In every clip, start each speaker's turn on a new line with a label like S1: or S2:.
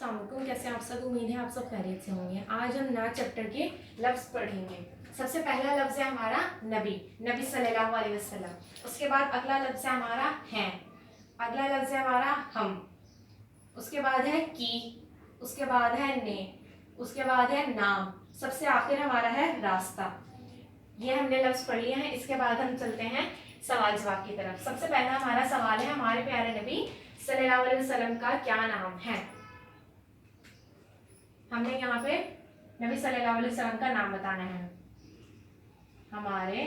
S1: अस्सलाम वालेकुम। कैसे हैं आप सब? उम्मीद है आप सब खैरियत से होंगे। आज हम नात चैप्टर के लफ्ज़ पढ़ेंगे। सबसे पहला लफ्ज़ है हमारा नबी, नबी सल्लल्लाहु अलैहि वसल्लम। उसके बाद अगला लफ्ज़ है हमारा हैं, अगला लफ्ज़ है हमारा हम, उसके बाद है की, उसके बाद है ने, उसके बाद है नाम, सबसे आखिर हमारा है रास्ता। ये हमने लफ्ज़ पढ़ लिए हैं। इसके बाद हम चलते हैं सवाल जवाब की तरफ। सबसे पहला हमारा सवाल है, हमारे प्यारे नबी सल्लल्लाहु अलैहि वसल्लम का क्या नाम है? हमने यहाँ पे नबी सल्लल्लाहु अलैहि वसल्लम का नाम बताना है। हमारे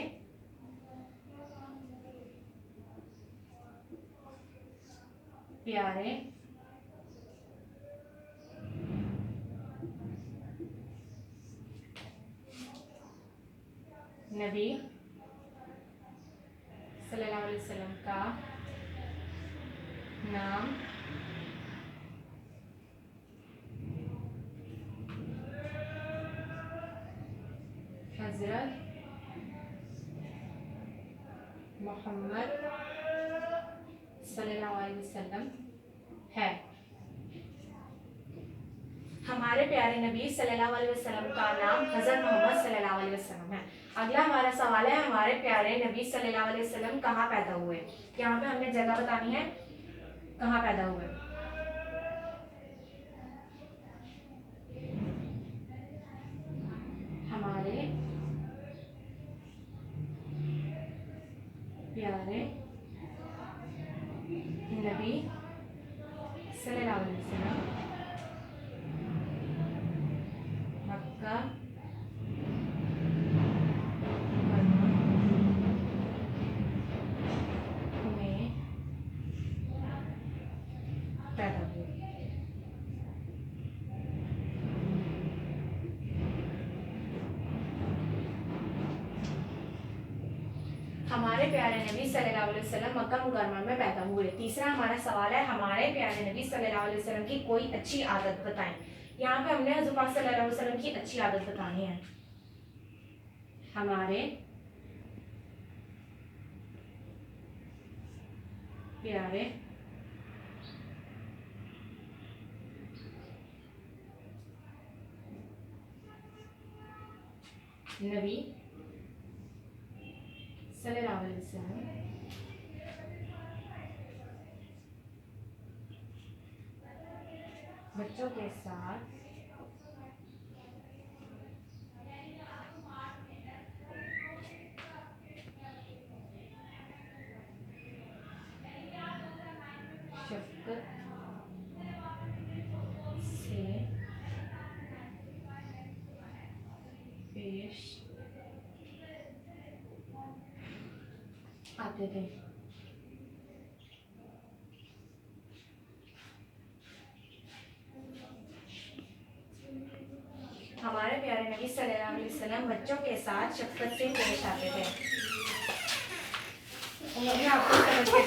S1: प्यारे नबी सल्लल्लाहु अलैहि वसल्लम का नाम हजरत मोहम्मद सल्लल्लाहु अलैहि वसल्लम है। हमारे प्यारे नबी सल्लल्लाहु अलैहि वसल्लम का नाम हजरत मोहम्मद सल्लल्लाहु अलैहि वसल्लम है। अगला हमारा सवाल है, हमारे प्यारे नबी सल्लल्लाहु अलैहि वसल्लम कहाँ पैदा हुए? यहाँ पे हमने जगह बतानी है, कहाँ पैदा हुए। हमारे प्यारे नबी सल्लल्लाहु अलैहि वसल्लम मक्का में पैदा हुए। हमारे प्यारे नबी सल्लल्लाहु अलैहि वसल्लम मक्का मुकर्रमा में पैदा हुए। तीसरा हमारा सवाल है, हमारे प्यारे नबी सल्लल्लाहु अलैहि वसल्लम की कोई अच्छी आदत बताएं। यहाँ पे हमने हुज़ूर पाक सल्लल्लाहु अलैहि वसल्लम की अच्छी आदत बतानी है। हमारे प्यारे नबी सल्लल्लाहु अलैहि वसल्लम बच्चों के साथ शफ़क़त से पेश आते थे। हमारे प्यारे नबी सल्लल्लाहु अलैहि वसल्लम बच्चों के साथ शफ़क़त से पेश आते थे। उम्मीद है आपको समझ के